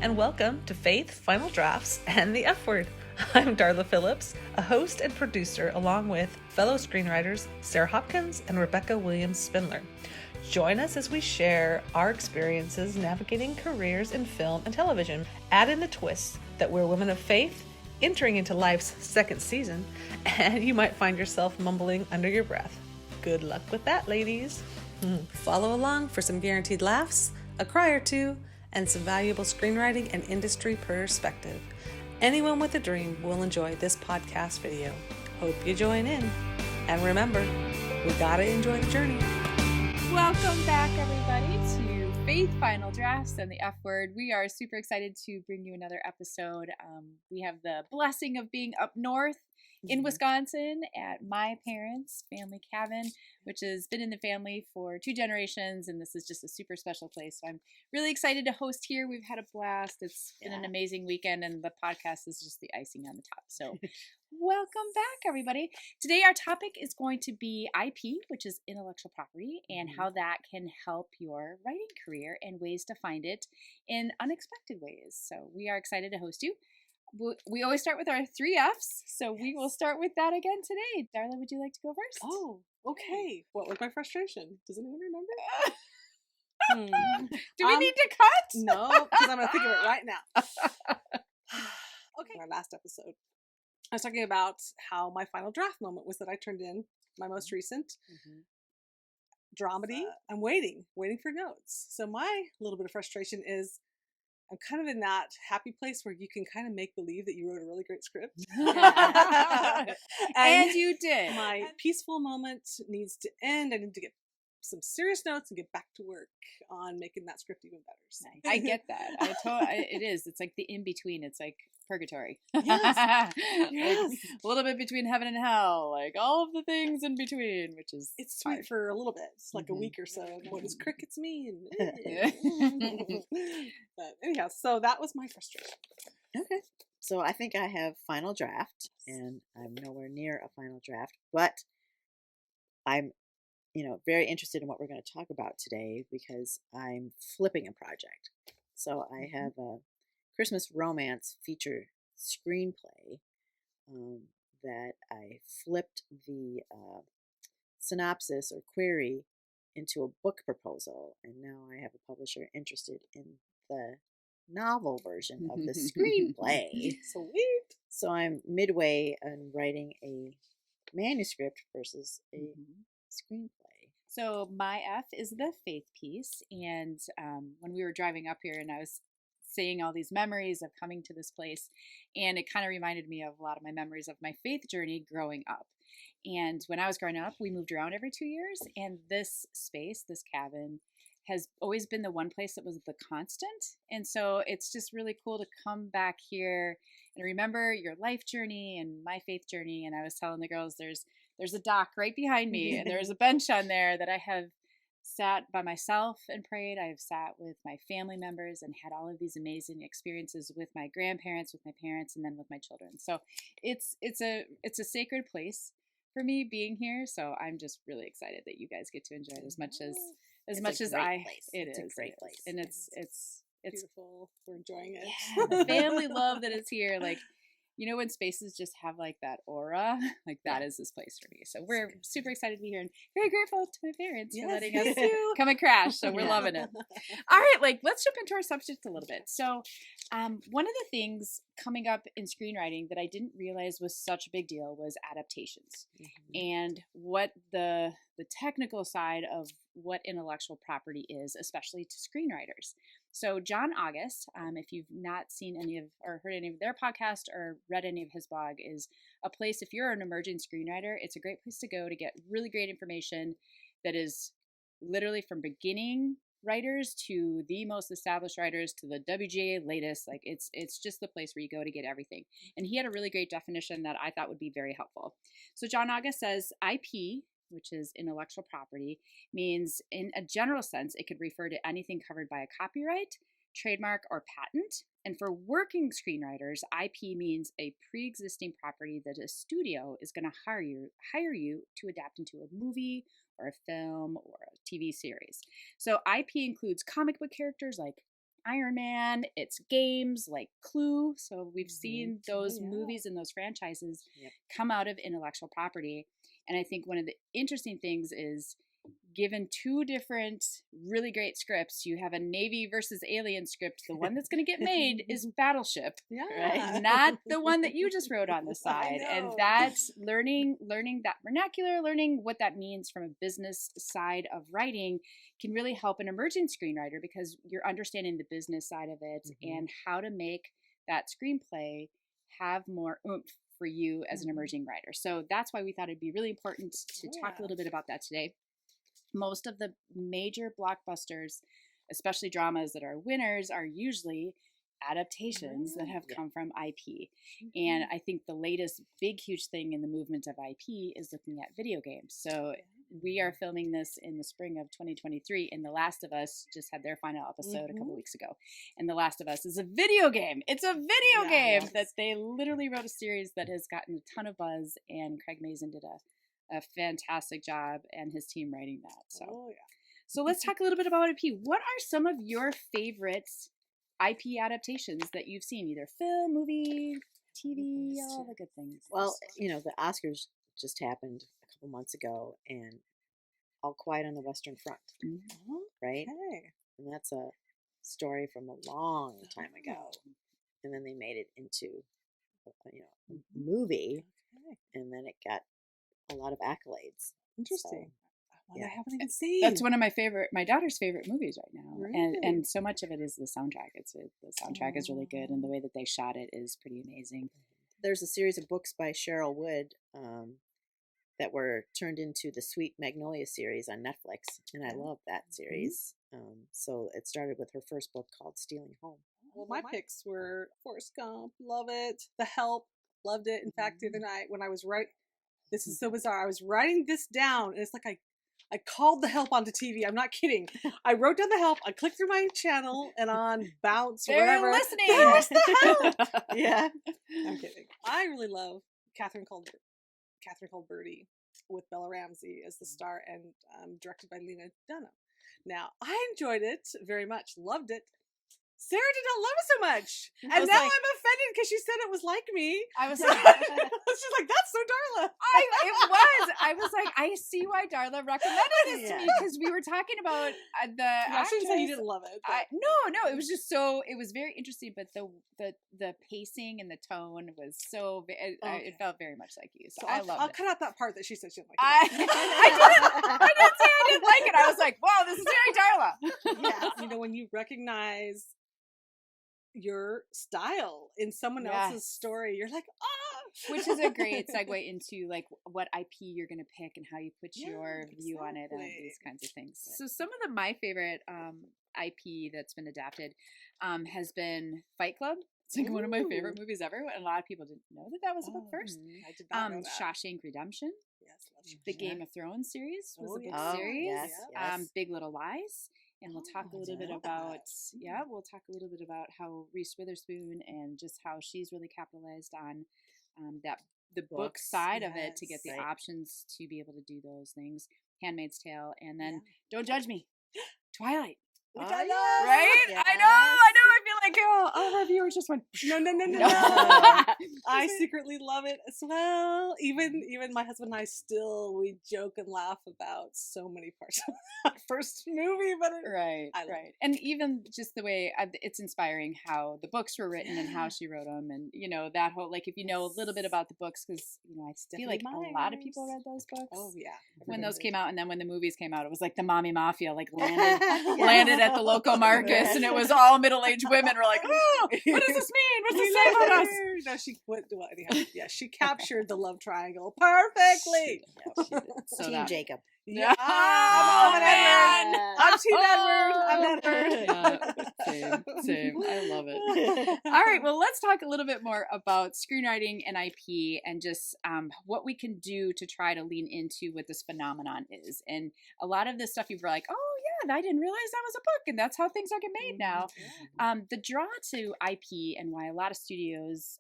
and welcome to Faith, Final Drafts, and the F Word. I'm Darla Phillips, a host and producer, along with fellow screenwriters Sarah Hopkins and Rebecca Williams Spindler. Join us as we share our experiences navigating careers in film and television. Add in the twist that we're women of faith, entering into life's second season, and you might find yourself mumbling under your breath. Good luck with that, ladies. Follow along for some guaranteed laughs, a cry or two, and some valuable screenwriting and industry perspective. Anyone with a dream will enjoy this podcast video. Hope you join in. And remember, we gotta enjoy the journey. Welcome back, everybody, to Faith, Final Drafts, and the F Word. We are super excited to bring you another episode. We have the blessing of being up north in Wisconsin at my parents' family cabin, which has been in the family for 2 generations, and this is just a super special place. So I'm really excited to host here. We've had a blast. It's been an amazing weekend, and the podcast is just the icing on the top. So welcome back, everybody. Today our topic is going to be IP, which is intellectual property, and how that can help your writing career and ways to find it in unexpected ways. So we are excited to host you. We always start with our 3 Fs, so we will start with that again today. Darla, would you like to go first? Oh, okay. What was my frustration? Does anyone remember? Do we need to cut? No, because I'm going to think of it right now. Okay. Our last episode, I was talking about how my final draft moment was that I turned in my most recent dramedy. I'm waiting for notes. So my little bit of frustration is I'm kind of in that happy place where you can kind of make believe that you wrote a really great script. And you did. My peaceful moment needs to end. I need to get some serious notes and get back to work on making that script even better. So. I get that. It is. It's like the in-between. It's like purgatory. Yes. Like a little bit between heaven and hell. Like all of the things in between, which is it's sweet hard. for a little bit. It's like a week or so. What does crickets mean? But anyhow, so that was my frustration. Okay. So I think I have final draft, and I'm nowhere near a final draft, but I'm, very interested in what we're going to talk about today because I'm flipping a project. So I have a Christmas romance feature screenplay that I flipped the synopsis or query into a book proposal, and now I have a publisher interested in the novel version of the screenplay. Sweet. So I'm midway in writing a manuscript versus a screenplay. So my F is the faith piece, and when we were driving up here, and I was seeing all these memories of coming to this place, and it kind of reminded me of a lot of my memories of my faith journey growing up. And when I was growing up, we moved around every 2 years, and this space, this cabin, has always been the one place that was the constant. And so it's just really cool to come back here and remember your life journey and my faith journey. And I was telling the girls, there's a dock right behind me, and there's a bench on there that I have sat by myself and prayed. I have sat with my family members and had all of these amazing experiences with my grandparents, with my parents, and then with my children. So it's a sacred place for me being here. So I'm just really excited that you guys get to enjoy it as much as I. Place. It's a great place, and it's Beautiful. We're enjoying it. Yeah, the family love that it's here. Like, when spaces just have like that aura, like that is this place for me. So we're super excited to be here and very grateful to my parents for letting us come and crash. So we're loving it. All right, let's jump into our subject a little bit. So one of the things coming up in screenwriting that I didn't realize was such a big deal was adaptations and what the technical side of what intellectual property is, especially to screenwriters. So John August, if you've not seen any of or heard any of their podcast or read any of his blog, is a place, if you're an emerging screenwriter, it's a great place to go to get really great information that is literally from beginning writers to the most established writers to the WGA latest. Like it's just the place where you go to get everything. And he had a really great definition that I thought would be very helpful. So John August says IP, which is intellectual property, means in a general sense, it could refer to anything covered by a copyright, trademark, or patent. And for working screenwriters, IP means a pre-existing property that a studio is going to hire you to adapt into a movie or a film or a TV series. So IP includes comic book characters like Iron Man, it's games like Clue. So we've seen those movies and those franchises come out of intellectual property. And I think one of the interesting things is, given two different really great scripts, you have a Navy versus Alien script. The one that's going to get made is Battleship, Yeah. not the one that you just wrote on the side. And that's learning that vernacular, learning what that means from a business side of writing can really help an emerging screenwriter, because you're understanding the business side of it and how to make that screenplay have more oomph for you as an emerging writer. So that's why we thought it'd be really important to talk a little bit about that today. Most of the major blockbusters, especially dramas that are winners, are usually adaptations that have come from IP. And I think the latest big, huge thing in the movement of IP is looking at video games. So we are filming this in the spring of 2023, and The Last of Us just had their final episode a couple weeks ago. And The Last of Us is a video game. It's a video game that they literally wrote a series that has gotten a ton of buzz, and Craig Mazin did a fantastic job and his team writing that. So let's talk a little bit about IP. What are some of your favorite IP adaptations that you've seen, either film, movie, TV, all the good things? Well, the Oscars just happened a couple months ago, and All Quiet on the Western Front, right? And that's a story from a long time ago, and then they made it into a movie, and then it got a lot of accolades. Interesting. So, I haven't even seen. That's one of my daughter's favorite movies right now. And so much of it is the soundtrack. The soundtrack is really good, and the way that they shot it is pretty amazing. There's a series of books by Cheryl Wood that were turned into the Sweet Magnolia series on Netflix, and I love that series. So it started with her first book called Stealing Home. Well, my picks were Forrest Gump, love it. The Help, loved it. In fact, the other night when I was this is so bizarre. I was writing this down, and it's like I called The Help onto TV. I'm not kidding. I wrote down The Help. I clicked through my channel, and on Bounce or whatever. They're listening. There's The Help. I'm kidding. I really love Catherine Called Birdie with Bella Ramsey as the star, and directed by Lena Dunham. Now, I enjoyed it very much. Loved it. Sarah did not love it so much. And now I'm offended because she said it was like me. I was like, she's like, that's so Darla. I was like, I see why Darla recommended this to me, because we were talking about the I shouldn't say you didn't love it. No, it was just it was very interesting, but the pacing and the tone was so, it felt very much like you. So I loved it. I'll cut out that part that she said she didn't like it. I didn't say I didn't like it. I was like, wow, this is very Darla. Yeah, when you recognize your style in someone else's story, you're like, which is a great segue into like what IP you're going to pick and how you put your view on it and these kinds of things. So some of my favorite IP that's been adapted has been Fight Club. It's like one of my favorite movies ever, and a lot of people didn't know that was a book first. I did not know that. Shawshank Redemption. Yes, the Game of Thrones series was a book series. Yes. Big Little Lies. And we'll talk a little bit about, we'll talk a little bit about how Reese Witherspoon and just how she's really capitalized on the book side of it to get the options to be able to do those things. Handmaid's Tale, and then Don't Judge Me, Twilight. Right? Yes. I know. I feel like all of our viewers just went. No. I secretly love it as well. Even my husband and I we joke and laugh about so many parts of that first movie, but right. And even just the way it's inspiring how the books were written and how she wrote them, and that whole if you know a little bit about the books, because I feel like a lot of people read those books. Oh yeah, when those came out, and then when the movies came out, it was like the mommy mafia landed at the local Marcus, and it was all middle-aged women were like, oh, what does this mean? What's this say about us? No, she went. Well, anyhow, she captured the love triangle perfectly. She did. So Team Jacob. Yeah, I'm Team Edward. Same. I love it. All right, well, let's talk a little bit more about screenwriting and IP, and just what we can do to try to lean into what this phenomenon is. And a lot of this stuff you've like, oh yeah, I didn't realize that was a book, and that's how things are getting made now. The draw to IP, and why a lot of studios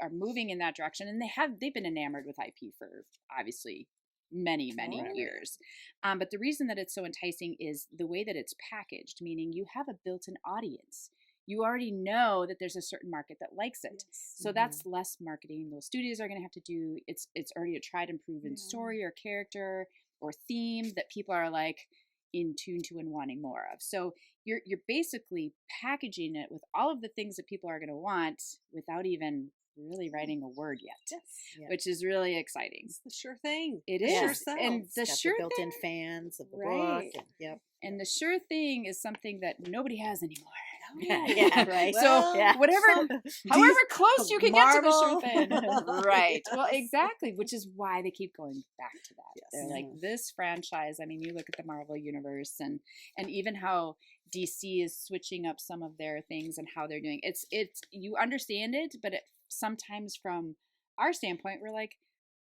are moving in that direction, and they've been enamored with IP for obviously many years. But the reason that it's so enticing is the way that it's packaged, meaning you have a built-in audience. you already know that there's a certain market that likes it. Yes. So that's less marketing those studios are going to have to do. It's already a tried and proven story or character or theme that people are like in tune to and wanting more of. So you're basically packaging it with all of the things that people are going to want without even really writing a word yet, Yes. which is really exciting. It's the sure thing. It It is, sure sells. and the It's got sure the built-in thing, fans of the Right. book. And, and the sure thing is something that nobody has anymore. Yeah, right. So yeah. whatever, however close you can get to the sure Marvel. thing, right? Well, Yes. exactly, which is why they keep going back to that. Yes. They're like, this franchise. I mean, you look at the Marvel universe, and even how DC is switching up some of their things and how they're doing. It's you understand it, but sometimes from our standpoint, we're like,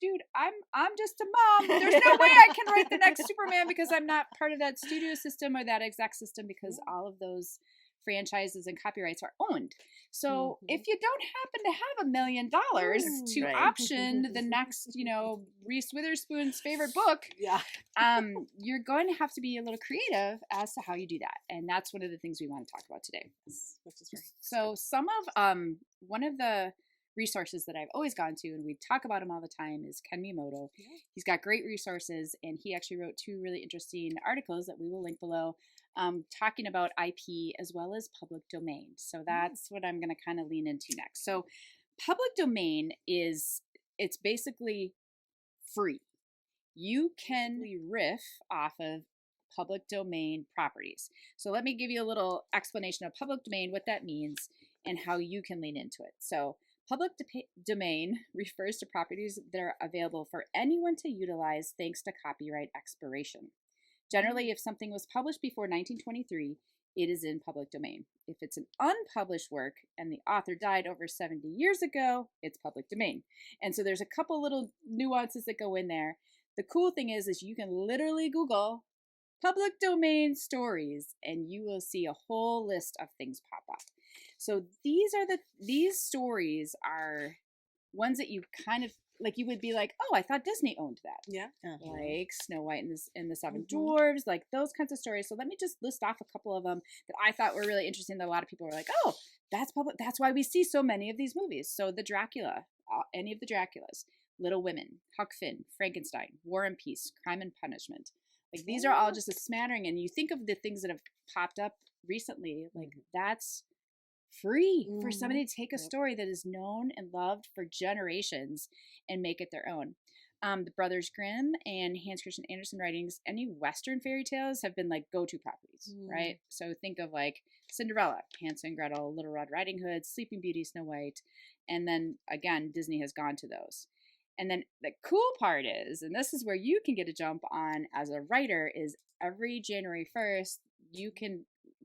dude, I'm just a mom. There's no way I can write the next Superman because I'm not part of that studio system or that exec system, because all of those franchises and copyrights are owned. So if you don't happen to have $1 million to Right. option the next, Reese Witherspoon's favorite book, you're going to have to be a little creative as to how you do that. And that's one of the things we want to talk about today. Which is right. So some of one of the resources that I've always gone to, and we talk about him all the time, is Ken Miyamoto. He's got great resources, and he actually wrote 2 really interesting articles that we will link below, talking about IP as well as public domain. So that's what I'm going to kind of lean into next. So public domain it's basically free. You can riff off of public domain properties. So let me give you a little explanation of public domain, what that means, and how you can lean into it. So public domain refers to properties that are available for anyone to utilize thanks to copyright expiration. Generally, if something was published before 1923, it is in public domain. If it's an unpublished work and the author died over 70 years ago, it's public domain. And so there's a couple little nuances that go in there. The cool thing is you can literally Google public domain stories and you will see a whole list of things pop up. So these stories are ones that you kind of like, you would be like, oh, I thought Disney owned that. Yeah. Like Snow White and the Seven Dwarves, like those kinds of stories. So let me just list off a couple of them that I thought were really interesting, that a lot of people were like, oh, that's public. That's why we see so many of these movies. So the Dracula, any of the Draculas, Little Women, Huck Finn, Frankenstein, War and Peace, Crime and Punishment. Like these are all just a smattering. And you think of the things that have popped up recently, like that's free for somebody to take a story that is known and loved for generations and make it their own. The Brothers Grimm and Hans Christian Andersen writings, any Western fairy tales have been like go-to properties, right? So think of like Cinderella, Hansel and Gretel, Little Red Riding Hood, Sleeping Beauty, Snow White. And then again, Disney has gone to those. And then the cool part is, and this is where you can get a jump on as a writer, is every January 1st,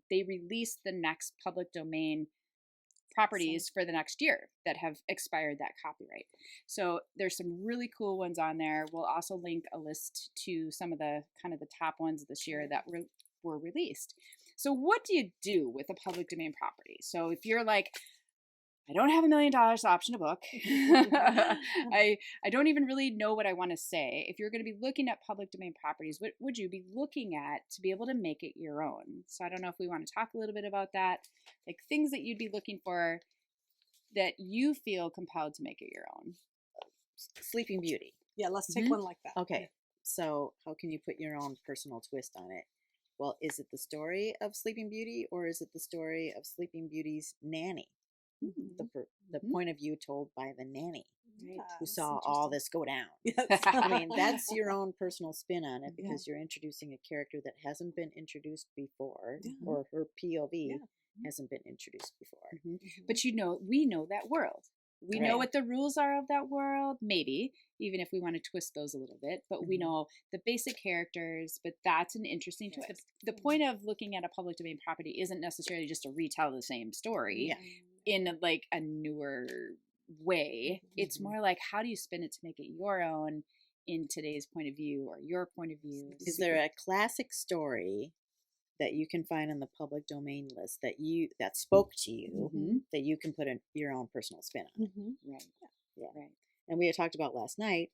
they release the next public domain properties for the next year that have expired that copyright. So there's some really cool ones on there. We'll also link a list to some of the kind of the top ones this year that were released. So what do you do with a public domain property? So if you're like, I don't have $1 million to option a book. I don't even really know what I want to say. If you're going to be looking at public domain properties, what would you be looking at to be able to make it your own? So I don't know if we want to talk a little bit about that, like things that you'd be looking for that you feel compelled to make it your own. Sleeping Beauty. Yeah, let's take one like that. Okay. So how can you put your own personal twist on it? Well, is it the story of Sleeping Beauty, or is it the story of Sleeping Beauty's nanny? The point of view told by the nanny who saw all this go down. Yes. I mean, that's your own personal spin on it, because you're introducing a character that hasn't been introduced before, or her POV hasn't been introduced before. But we know that world. We know what the rules are of that world, maybe, even if we want to twist those a little bit, but we know the basic characters, but that's an interesting twist. The point of looking at a public domain property isn't necessarily just to retell the same story in like a newer way. It's more like, how do you spin it to make it your own in today's point of view, or your point of view? Is there a classic story that you can find on the public domain list that spoke to you, that you can put your own personal spin on? Right. Yeah. Right. And we had talked about last night,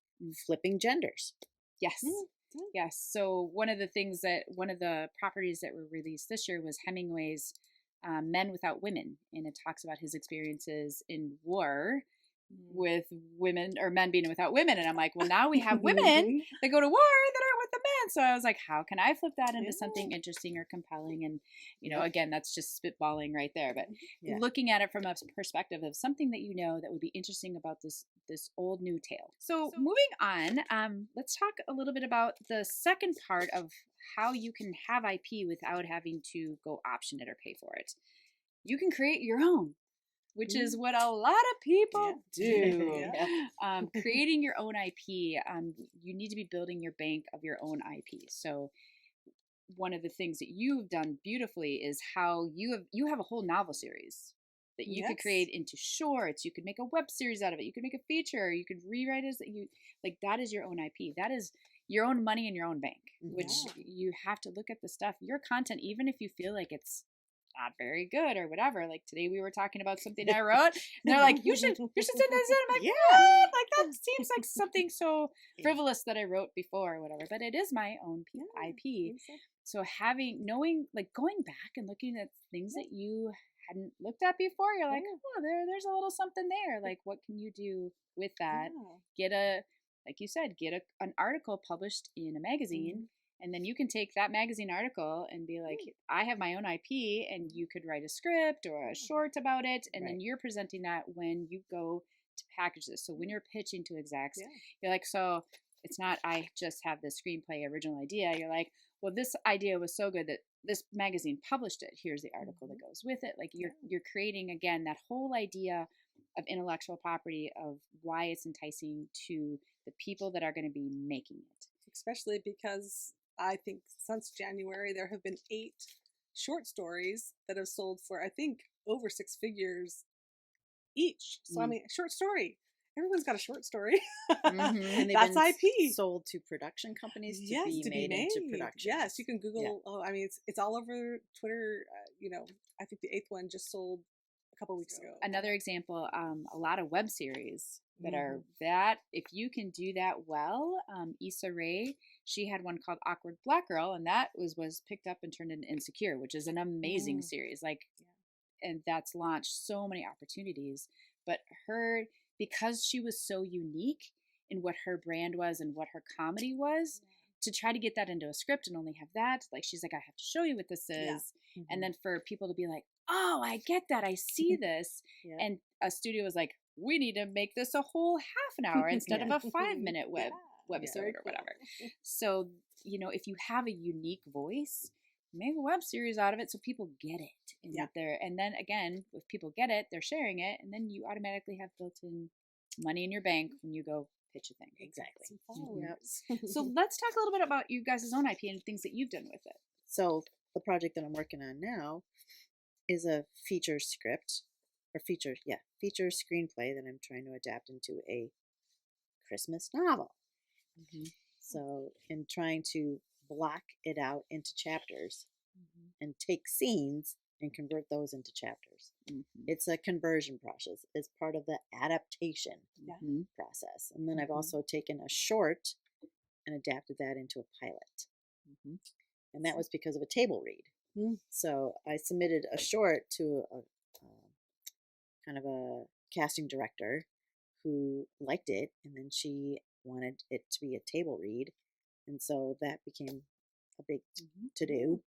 flipping genders. Yes. Yes. So one of the properties that were released this year was Hemingway's Men Without Women, and it talks about his experiences in war with women, or men being without women. And I'm like, well, now we have women that go to war that aren't with the men. So I was like, how can I flip that into something interesting or compelling? And, you know, again, that's just spitballing right there. But looking at it from a perspective of something that you know that would be interesting about this old new tale. So moving on, let's talk a little bit about the second part of how you can have IP without having to go option it or pay for it. You can create your own, which is what a lot of people do. Creating your own IP, you need to be building your bank of your own IP. So one of the things that you've done beautifully is how you have a whole novel series that you could create into shorts. You could make a web series out of it. You could make a feature. You could rewrite it. That is your own IP. That is your own money in your own bank, which you have to look at the stuff, your content, even if you feel like it's not very good or whatever. Like today we were talking about something I wrote, and they're like, you should send this in. I'm like, what? Like that seems like something so frivolous that I wrote before or whatever, but it is my own IP. So knowing, like going back and looking at things that you hadn't looked at before, you're like, oh, there's a little something there. Like, what can you do with that? Like you said, get an article published in a magazine, and then you can take that magazine article and be like, I have my own IP, and you could write a script or a short about it, and then you're presenting that when you go to package this. So when you're pitching to execs, you're like, so it's not I just have the screenplay original idea. You're like, well, this idea was so good that this magazine published it. Here's the article that goes with it. Like you're creating, again, that whole idea of intellectual property, of why it's enticing to the people that are going to be making it. Especially because I think since January, there have been 8 short stories that have sold for, I think, over 6 figures each. So, I mean, short story. Everyone's got a short story. And that's been IP. Sold to production companies to be made into production. Yes, you can Google. Oh, I mean, it's all over Twitter. You know, I think the 8th one just sold a couple weeks ago. Another example, a lot of web series that are if you can do that well. Issa Rae, she had one called Awkward Black Girl, and that was picked up and turned into Insecure, which is an amazing series. And that's launched so many opportunities. But because she was so unique in what her brand was and what her comedy was, to try to get that into a script and only have that, like she's like, I have to show you what this is. And then for people to be like, oh, I get that, I see this. And a studio was like, we need to make this a whole half an hour instead of a 5-minute webisode or whatever. So, you know, if you have a unique voice, make a web series out of it so people get it. And then again, if people get it, they're sharing it, and then you automatically have built-in money in your bank when you go pitch a thing. Exactly. So let's talk a little bit about you guys' own IP and things that you've done with it. So the project that I'm working on now is a feature script, or feature screenplay that I'm trying to adapt into a Christmas novel. So in trying to block it out into chapters and take scenes and convert those into chapters. It's a conversion process. It's part of the adaptation process. And then I've also taken a short and adapted that into a pilot. And that was because of a table read. So I submitted a short to a kind of a casting director who liked it, and then she wanted it to be a table read. And so that became a big to-do.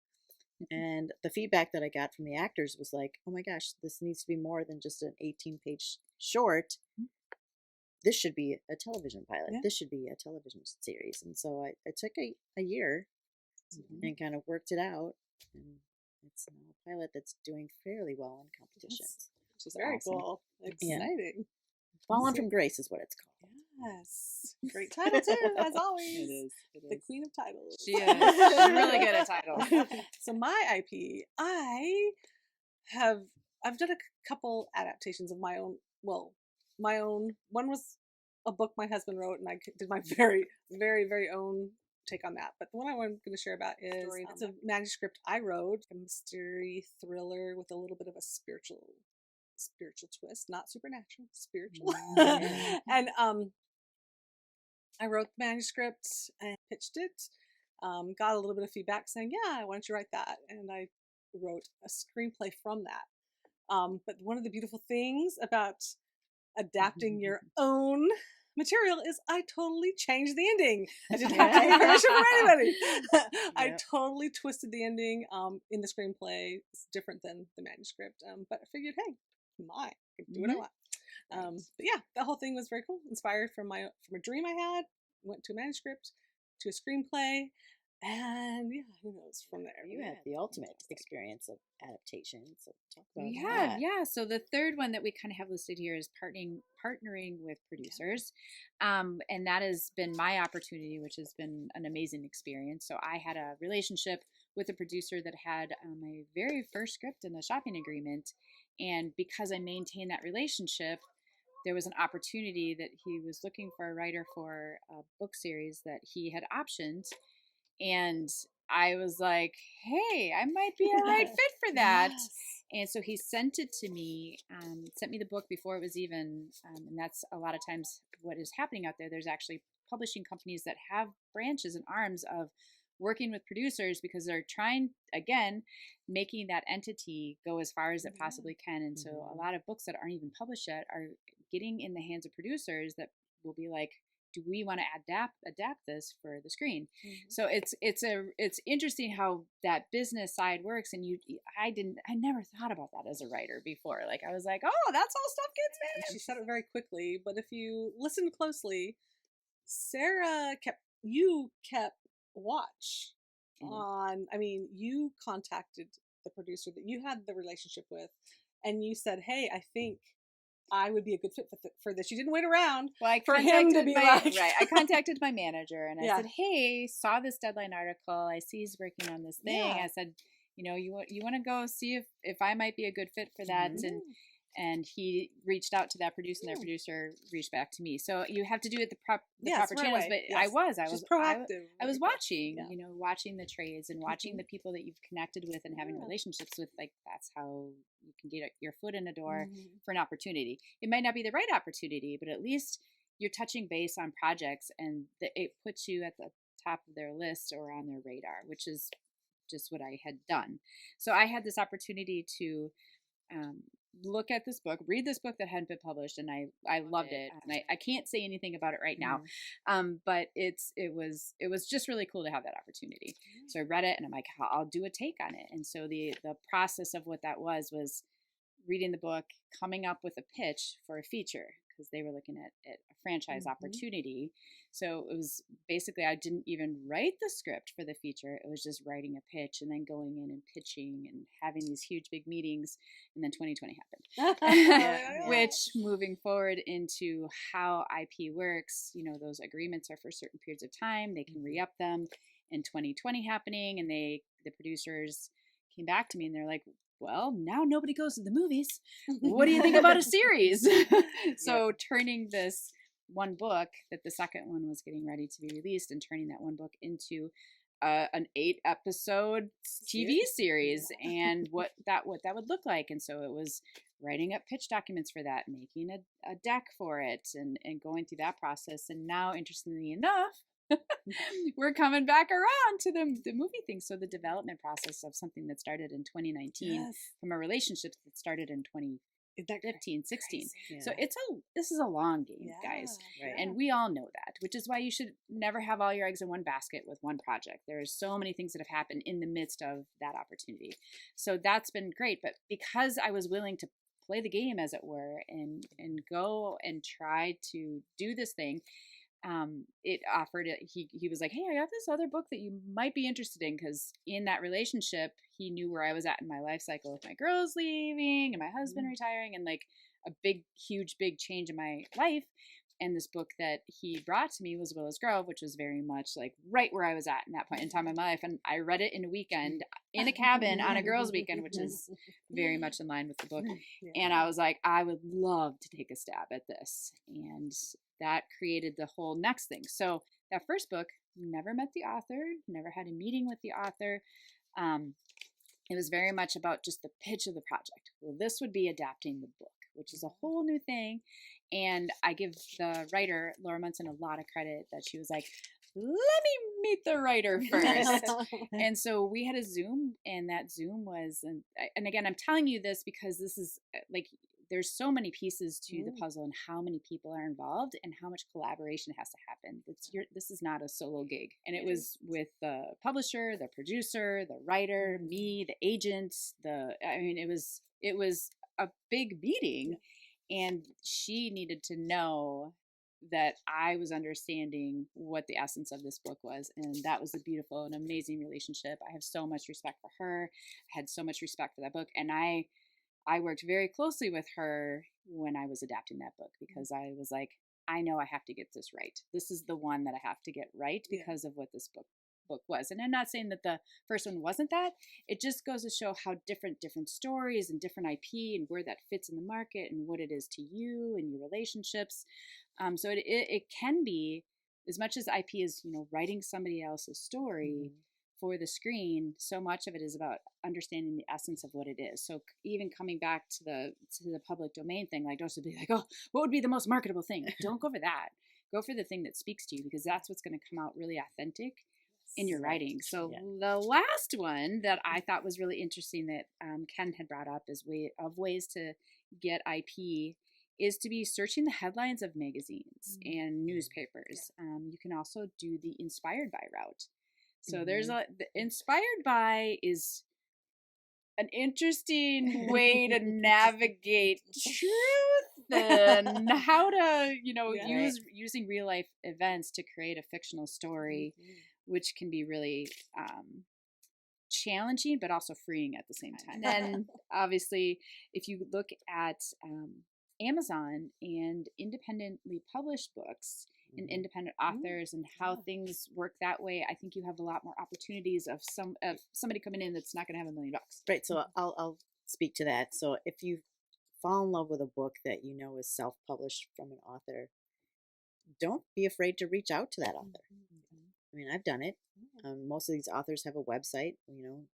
And the feedback that I got from the actors was like, oh my gosh, this needs to be more than just an 18-page short. This should be a television pilot. This should be a television series. And so I took a year and kind of worked it out. And it's now a pilot that's doing fairly well in competitions. Which is very cool. Exciting. Fallen from Grace is what it's called. Yes. Great title too, as always. It is. The queen of titles. She is. She's really good at titles. So my IP, I've done a couple adaptations of my own. Well, my own. One was a book my husband wrote, and I did my very, very, very own take on that. But the one I'm going to share about is it's a manuscript I wrote, a mystery thriller with a little bit of a spiritual twist, not supernatural, spiritual. And I wrote the manuscript and pitched it. Got a little bit of feedback saying, yeah, why don't you write that? And I wrote a screenplay from that. But one of the beautiful things about adapting your own material is I totally changed the ending. I didn't have to take permission from anybody. I totally twisted the ending in the screenplay. It's different than the manuscript. But I figured, hey, I can do what I want. But yeah, the whole thing was very cool. Inspired from a dream I had. Went to a manuscript, to a screenplay, and yeah, who knows from there. You had the ultimate experience of adaptation. So talk about that. Yeah. So the third one that we kind of have listed here is partnering with producers. And that has been my opportunity, which has been an amazing experience. So I had a relationship with a producer that had my very first script and a shopping agreement. And because I maintained that relationship, there was an opportunity that he was looking for a writer for a book series that he had optioned. And I was like, hey, I might be a right fit for that. Yes. And so he sent it to me, sent me the book before it was even, and that's a lot of times what is happening out there. There's actually publishing companies that have branches and arms of working with producers because they're trying, again, making that entity go as far as it possibly can. And so a lot of books that aren't even published yet are getting in the hands of producers that will be like, do we want to adapt this for the screen? So it's interesting how that business side works. And I never thought about that as a writer before. Like I was like, oh, that's how stuff gets made. She said it very quickly, but if you listen closely, Sarah kept watch on. I mean, you contacted the producer that you had the relationship with, and you said, hey, I think I would be a good fit for this. You didn't wait around for him to be like... Right. I contacted my manager and I said, hey, saw this Deadline article. I see he's working on this thing. I said, you want to go see if I might be a good fit for that. And he reached out to that producer and that producer reached back to me. So you have to do it the proper channels. But I was proactive. I was watching, watching the trades and watching the people that you've connected with and having relationships with. Like that's how you can get your foot in the door for an opportunity. It might not be the right opportunity, but at least you're touching base on projects and it puts you at the top of their list or on their radar, which is just what I had done. So I had this opportunity to look at this book, read this book that hadn't been published, and I loved it. And I can't say anything about it right now, but it was just really cool to have that opportunity. So I read it, and I'm like, I'll do a take on it. And so the process of what that was reading the book, coming up with a pitch for a feature, because they were looking at a franchise opportunity. So it was basically, I didn't even write the script for the feature. It was just writing a pitch and then going in and pitching and having these huge big meetings. And then 2020 happened, which moving forward into how IP works, those agreements are for certain periods of time. They can re-up them. And 2020 happening, and the producers came back to me and they're like, well, now nobody goes to the movies. What do you think about a series? So turning this one book that the second one was getting ready to be released and turning that one book into an 8-episode TV series and what that would look like. And so it was writing up pitch documents for that, making a deck for it and going through that process. And now, interestingly enough, we're coming back around to the movie thing. So the development process of something that started in 2019 from a relationship that started in 2015, 16. Yeah. So this is a long game, guys. Right. And we all know that, which is why you should never have all your eggs in one basket with one project. There's so many things that have happened in the midst of that opportunity. So that's been great. But because I was willing to play the game, as it were, and go and try to do this thing, it offered it. He was like, hey, I got this other book that you might be interested in, because in that relationship he knew where I was at in my life cycle with my girls leaving and my husband retiring and like a big change in my life. And this book that he brought to me was Willows Grove, which was very much like right where I was at in that point in time in my life. And I read it in a weekend in a cabin on a girls' weekend, which is very much in line with the book. And I was like, I would love to take a stab at this. And that created the whole next thing. So that first book, never met the author, never had a meeting with the author. It was very much about just the pitch of the project. Well, this would be adapting the book, which is a whole new thing. And I give the writer, Laura Munson, a lot of credit that she was like, let me meet the writer first. And so we had a Zoom, and that Zoom was, and again, I'm telling you this because this is like, there's so many pieces to the puzzle and how many people are involved and how much collaboration has to happen. This is not a solo gig. And it was with the publisher, the producer, the writer, me, the agent, it was a big meeting, and she needed to know that I was understanding what the essence of this book was. And that was a beautiful and amazing relationship. I have so much respect for her. I had so much respect for that book. And I worked very closely with her when I was adapting that book, because I was like, I know I have to get this right. This is the one that I have to get right because of what this book was. And I'm not saying that the first one wasn't that. It just goes to show how different stories and different IP and where that fits in the market and what it is to you and your relationships. So it can be, as much as IP is, writing somebody else's story for the screen, so much of it is about understanding the essence of what it is. So even coming back to the public domain thing, like, don't just be like, oh, what would be the most marketable thing? Don't go for that. Go for the thing that speaks to you, because that's what's going to come out really authentic in your writing. So the last one that I thought was really interesting that Ken had brought up as ways to get IP is to be searching the headlines of magazines and newspapers. You can also do the inspired by route. So there's the inspired by is an interesting way to navigate truth and how to, using real life events to create a fictional story, which can be really challenging, but also freeing at the same time. And obviously, if you look at Amazon and independently published books and independent authors and how things work that way, I think you have a lot more opportunities of somebody coming in that's not going to have $1 million. Right. So I'll speak to that. So if you fall in love with a book that you know is self-published from an author, don't be afraid to reach out to that author. I mean, I've done it. Most of these authors have a website.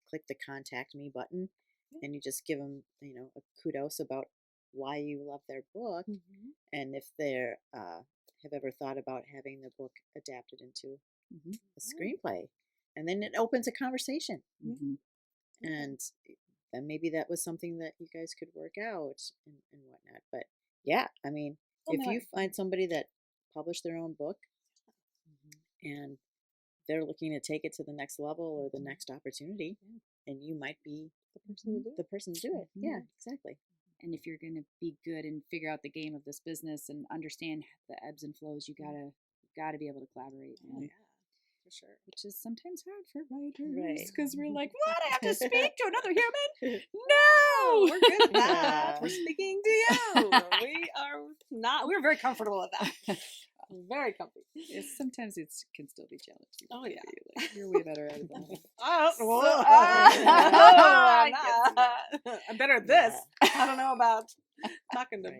Click the contact me button, and you just give them, a kudos about why you love their book, and if they're have ever thought about having the book adapted into a screenplay, and then it opens a conversation, and then maybe that was something that you guys could work out and whatnot. But yeah, I mean, if you find somebody that published their own book and they're looking to take it to the next level or the next opportunity, and you might be the person to do it. Yeah, exactly. And if you're going to be good and figure out the game of this business and understand the ebbs and flows, you gotta be able to collaborate. Oh, yeah, for sure. Which is sometimes hard for writers, Right. because we're like, what? I have to speak to another human? No, Oh, we're good at that. We're speaking to you. We're very comfortable with that. Very comfy. Sometimes it can still be challenging. Oh, yeah. Like, you're way better at it than me. I'm better at this. I don't know about talking to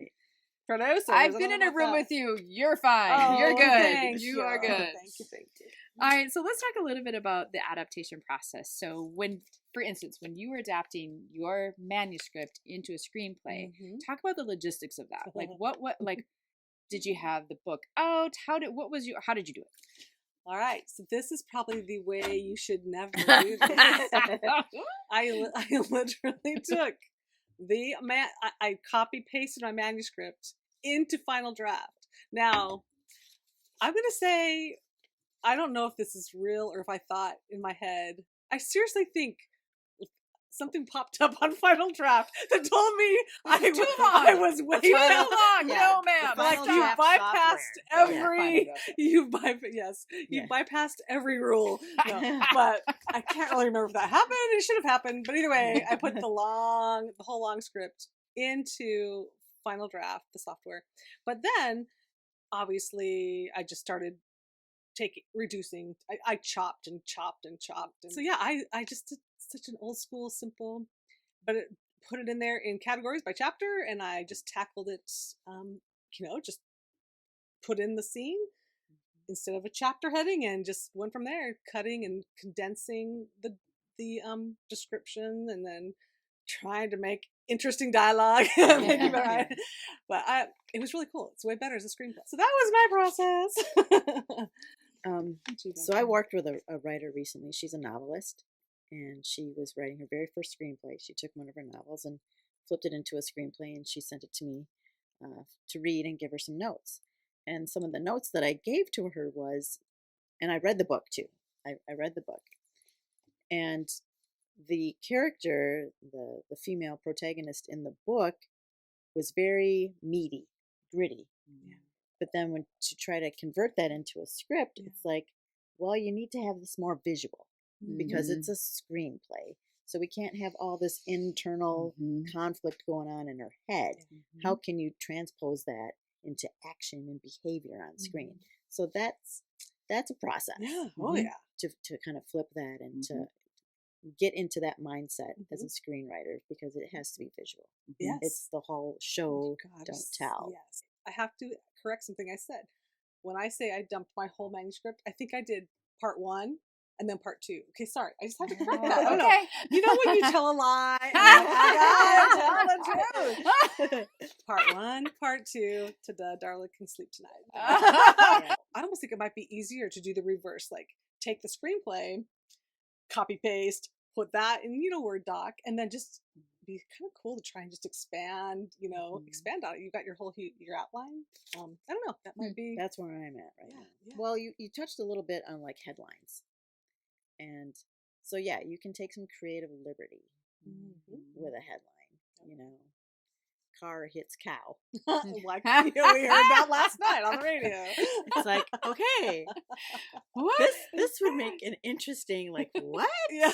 producers. I've been in a room with you. You're fine. Oh, you're good. Thank You are good. Thank you. All right, so let's talk a little bit about the adaptation process. So for instance, when you were adapting your manuscript into a screenplay, talk about the logistics of that. Like like, did you have the book out? How did you do it? All right, so this is probably the way you should never do this. I literally took I copy pasted my manuscript into Final Draft. Now, I'm gonna say, I don't know if this is real or if I thought in my head. I seriously think something popped up on Final Draft that told me I was way too long. No, ma'am. Like you bypassed every rule. No, but I can't really remember if that happened. It should have happened. But either way, I put the whole long script into Final Draft, the software. But then, obviously, I just started reducing. I chopped and chopped and chopped. And so yeah, I just did such an old school, simple, but put it in there in categories by chapter, and I just tackled it, just put in the scene instead of a chapter heading, and just went from there, cutting and condensing the description, and then trying to make interesting dialogue. But it was really cool. It's way better as a screenplay. So that was my process. So I worked with a writer recently. She's a novelist, and she was writing her very first screenplay. She took one of her novels and flipped it into a screenplay, and she sent it to me to read and give her some notes. And some of the notes that I gave to her was, and I read the book too. I read the book, and the character, the female protagonist in the book, was very meaty, gritty. Yeah. But then when to try to convert that into a script, it's like, well, you need to have this more visual because it's a screenplay. So we can't have all this internal conflict going on in her head. How can you transpose that into action and behavior on screen? So that's a process. Yeah. Oh yeah. To kind of flip that and to get into that mindset as a screenwriter, because it has to be visual. Yes. It's the whole show, don't tell. Yes. I have to correct something I said. When I say I dumped my whole manuscript, I think I did part 1 and then part 2. Okay, sorry. I just have to correct that. I know. You know when you tell a lie? I tell the truth. Part 1, part 2, ta-da, Darla can sleep tonight. I almost think it might be easier to do the reverse, like take the screenplay, copy paste, put that in, Word doc, and then just be kind of cool to try and just expand, expand on it. You got your whole your outline. I don't know. That might be. That's where I'm at right now. Yeah. Well, you touched a little bit on like headlines, and so yeah, you can take some creative liberty with a headline. Car hits cow. Like we heard that last night on the radio. It's like, okay, this would make an interesting, like, what? Yeah.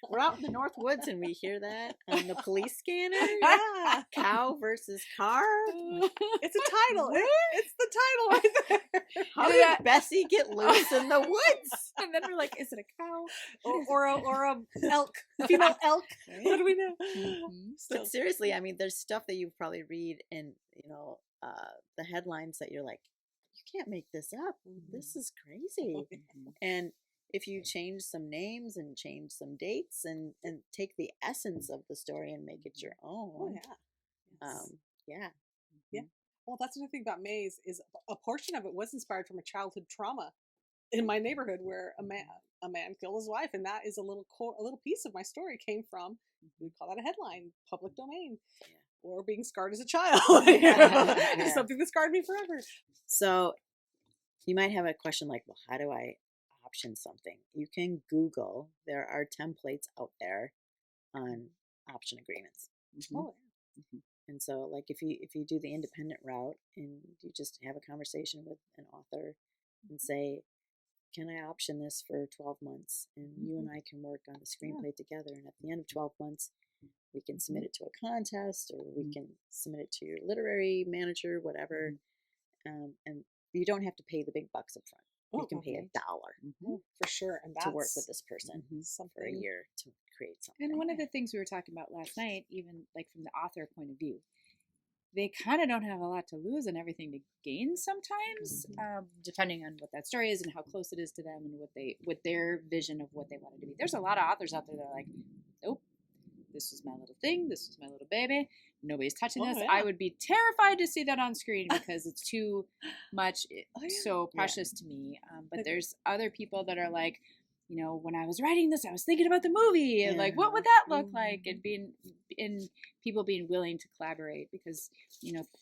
We're out in the North Woods and we hear that on the police scanner. Yeah. Cow versus car. It's a title. It's the title right there. How did Bessie get loose in the woods? And then we're like, is it a cow? Or a elk, female elk? What do we know? But seriously, I mean, there's stuff that you probably read in, the headlines that you're like, you can't make this up. This is crazy. And if you change some names and change some dates and take the essence of the story and make it your own. Oh yeah. Yeah. Well, that's another thing about Maze is a portion of it was inspired from a childhood trauma in my neighborhood where a man killed his wife, and that is a little piece of my story came from. We call that a headline, public domain, or being scarred as a child. Something that scarred me forever. So you might have a question like, well, how do I option something? You can Google. There are templates out there on option agreements. Oh, And so, like, if you do the independent route and you just have a conversation with an author and say, can I option this for 12 months? And you and I can work on the screenplay together. And at the end of 12 months, we can submit it to a contest, or we can submit it to your literary manager, whatever. And you don't have to pay the big bucks up front. You can pay $1 for sure, and to work with this person for a year to create something. And one of the things we were talking about last night, even like from the author point of view, they kind of don't have a lot to lose and everything to gain sometimes, depending on what that story is and how close it is to them and what their vision of what they want it to be. There's a lot of authors out there that are like, nope, this is my little thing, this is my little baby, nobody's touching this. I would be terrified to see that on screen because it's too much, so precious to me. But there's other people that are like, when I was writing this, I was thinking about the movie and like, what would that look like? And people being willing to collaborate because,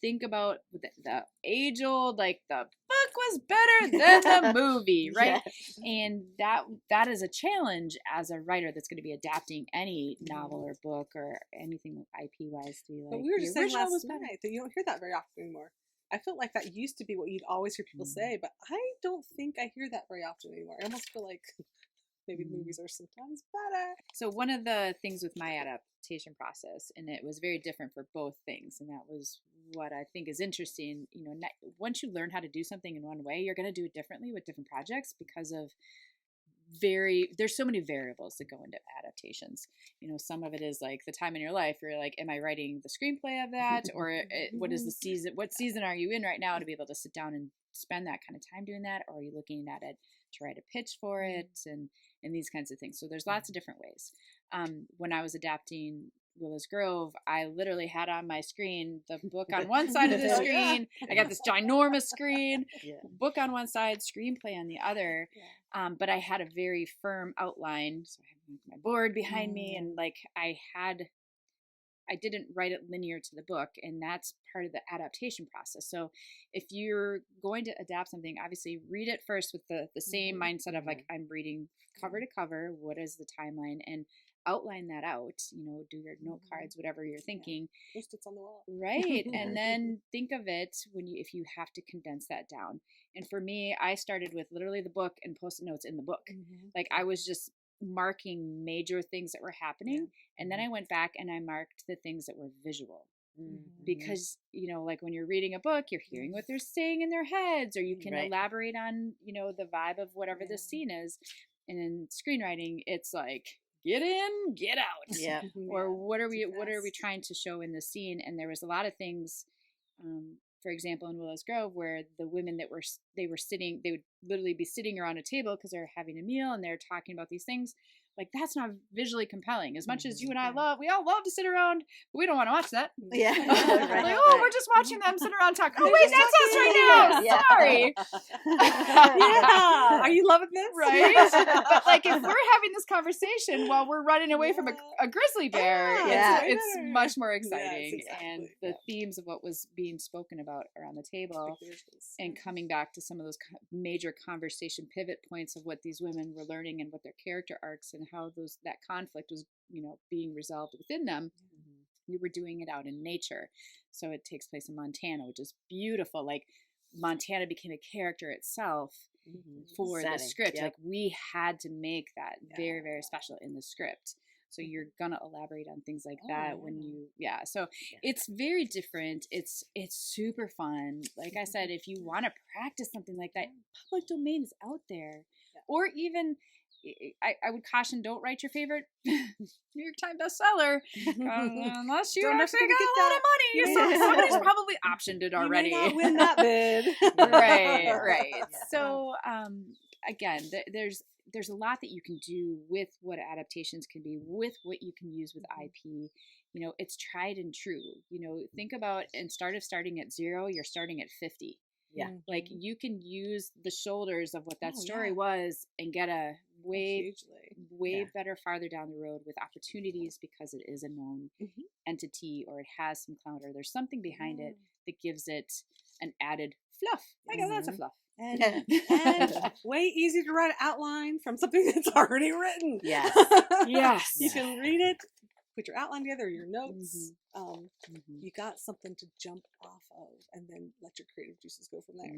think about the age old, like the book was better than the movie, right? Yes. And that is a challenge as a writer that's going to be adapting any novel or book or anything IP wise to be like. But we were just saying last night that you don't hear that very often anymore. I felt like that used to be what you'd always hear people say, but I don't think I hear that very often anymore. I almost feel like maybe movies are sometimes better. So one of the things with my adaptation process, and it was very different for both things, and that was what I think is interesting. Once you learn how to do something in one way, you're going to do it differently with different projects because of there's so many variables that go into adaptations. Some of it is like the time in your life where you're like, am I writing the screenplay of that? Or what season are you in right now to be able to sit down and spend that kind of time doing that? Or are you looking at it to write a pitch for it and these kinds of things? So there's lots of different ways. When I was adapting Willows Grove, I literally had on my screen the book on one side of the screen. I got this ginormous screen, book on one side, screenplay on the other. But I had a very firm outline. So I had my board behind me, and like I didn't write it linear to the book, and that's part of the adaptation process. So if you're going to adapt something, obviously read it first with the same mindset of like, I'm reading cover to cover, what is the timeline, and outline that out, do your note cards, whatever you're thinking. Post-its on the wall. Right. And then think of it if you have to condense that down. And for me, I started with literally the book and post-it notes in the book. Like I was just marking major things that were happening, and then I went back and I marked the things that were visual, because like when you're reading a book, you're hearing what they're saying in their heads, or you can elaborate on the vibe of whatever the scene is. And in screenwriting, it's like, get in, get out, or what are we trying to show in the scene? And there was a lot of things, for example, in Willows Grove, where the women they would literally be sitting around a table because they're having a meal and they're talking about these things. Like, that's not visually compelling. As much as you and I we all love to sit around, but we don't want to watch that. Yeah. Like, oh, we're just watching them sit around talk. Oh, wait, that's us right now. Sorry. Are you loving this? Right? But like, if we're having this conversation while we're running away from a grizzly bear, it's much more exciting. And the themes of what was being spoken about around the table, and coming back to some of those major conversation pivot points of what these women were learning and what their character arcs and how that conflict was, being resolved within them. We were doing it out in nature. So it takes place in Montana, which is beautiful. Like, Montana became a character itself for the script. Like, we had to make that very, very special in the script. So you're gonna elaborate on things like that when you it's very different. It's super fun. Like I said, if you want to practice something like that, public domain is out there. Or even, I would caution, don't write your favorite New York Times bestseller unless you actually got a lot of money. So somebody's probably optioned it already. You may not win that bid. Right. So again, there's a lot that you can do with what adaptations can be, with what you can use with IP. It's tried and true. Think about, instead of starting at 0, you're starting at 50. Yeah. Like, you can use the shoulders of what that story was and get a way better farther down the road with opportunities, because it is a known entity, or it has some clout, or there's something behind it that gives it an added fluff. I guess that's a fluff. And way easy to write an outline from something that's already written. Yes. Yes. You can read it, put your outline together, your notes. You got something to jump off of, and then let your creative juices go from there.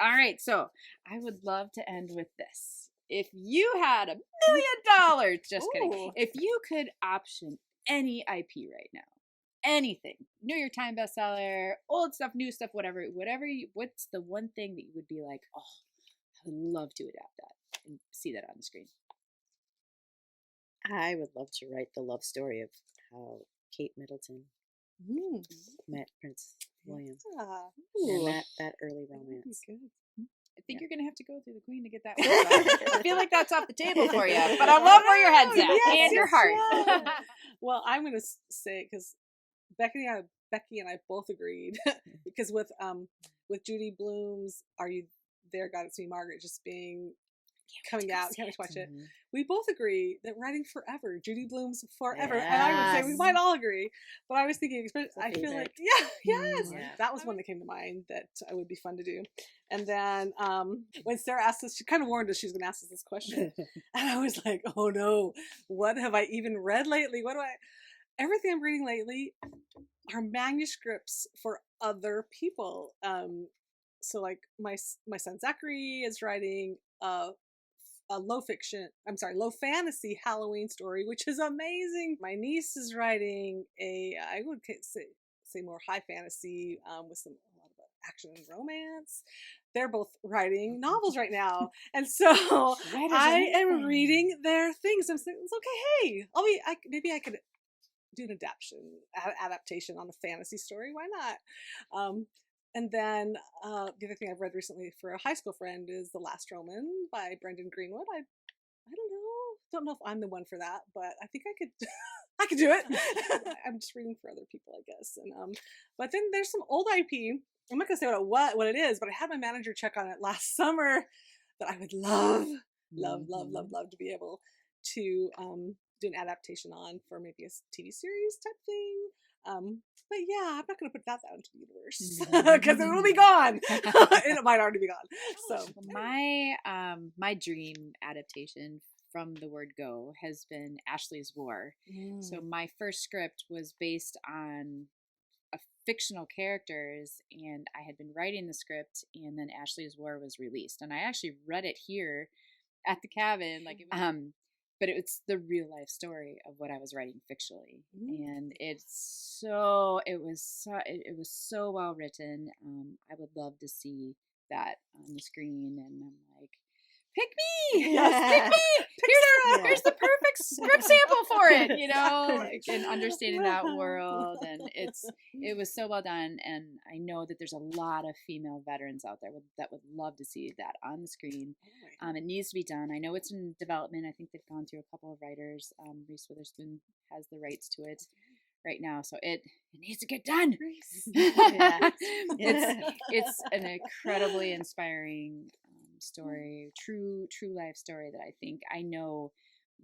All right, so I would love to end with this. If you had $1 million, just kidding. If you could option any IP right now, anything, New York Times bestseller, old stuff, new stuff, whatever, what's the one thing that you would be like, oh, I would love to adapt that and see that on the screen? I would love to write the love story of how Kate Middleton met Prince William, and that early romance. I think you're going to have to go through the Queen to get that one. I feel like that's off the table for you, but I love where your head's at and your heart. Well, I'm going to say, because Becky and I both agreed, because with Judy Blume's "Are You There, God It's Me, Margaret" just coming out, can't wait to watch it. We both agree that writing forever, Judy Blume's Forever, and I would say we might all agree. But I was thinking, I feel like, that was one that came to mind that would be fun to do. And then when Sarah asked us, she kind of warned us she was going to ask us this question, and I was like, oh no, what have I even read lately? Everything I'm reading lately are manuscripts for other people. So like my son Zachary is writing a low fantasy Halloween story, which is amazing. My niece is writing I would say more high fantasy with a lot of action and romance. They're both writing novels right now, and so I am reading their things. I'm saying, it's okay. Hey, maybe I could do an adaptation on a fantasy story. Why not? And then the other thing I've read recently for a high school friend is The Last Roman by Brendan Greenwood. I don't know, don't know if I'm the one for that, but I think I could I could do it. I'm just reading for other people, I guess. And but then there's some old IP. I'm not gonna say what it is, but I had my manager check on it last summer that I would love to be able to do an adaptation on for maybe a TV series type thing. But yeah, I'm not going to put that out into the universe because it will be gone. And it might already be gone. So my dream adaptation from the word go has been Ashley's War. So my first script was based on fictional characters, and I had been writing the script, and then Ashley's War was released, and I actually read it here at the cabin, like but it's the real life story of what I was writing fictionally, and it was so well written. I would love to see that on the screen, and I'm like, pick me, pick me. Here's the perfect script sample for it, you know, and understanding that world, and it was so well done. And I know that there's a lot of female veterans out there that would love to see that on the screen. It needs to be done. I know it's in development. I think they've gone through a couple of writers. Reese Witherspoon has the rights to it right now, so it needs to get done. It's an incredibly inspiring story, true life story that I know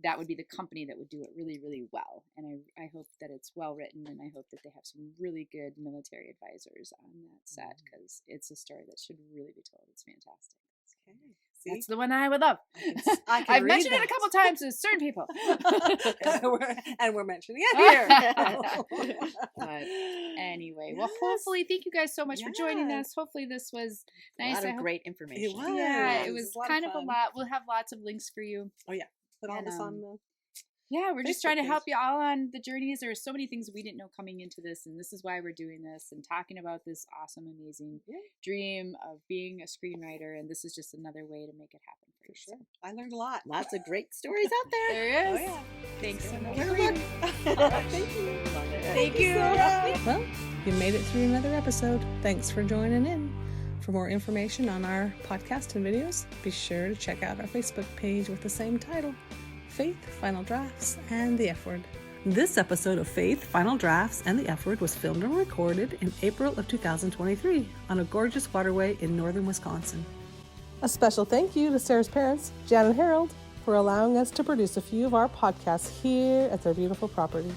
that would be the company that would do it really, really well. And I hope that it's well written, and I hope that they have some really good military advisors on that set, because it's a story that should really be told. It's fantastic. Okay. That's the one I would love. I've mentioned it a couple times to certain people. and we're mentioning it here. But anyway, well, hopefully, thank you guys so much for joining us. Hopefully this was nice. A lot of great information. It was. Yeah, it was kind of a lot. We'll have lots of links for you. Oh, yeah. Put all this on the... Yeah, we're just trying to help you all on the journeys. There are so many things we didn't know coming into this, and this is why we're doing this and talking about this awesome, amazing dream of being a screenwriter, and this is just another way to make it happen for you. Sure. I learned a lot. Lots of great stories out there. There is. Oh, yeah. Thanks so much. Thank you. Thank you. Well, you made it through another episode. Thanks for joining in. For more information on our podcast and videos, be sure to check out our Facebook page with the same title, Faith, Final Drafts, and the F Word. This episode of Faith, Final Drafts, and the F Word was filmed and recorded in April of 2023 on a gorgeous waterway in northern Wisconsin. A special thank you to Sarah's parents, Jan and Harold, for allowing us to produce a few of our podcasts here at their beautiful property.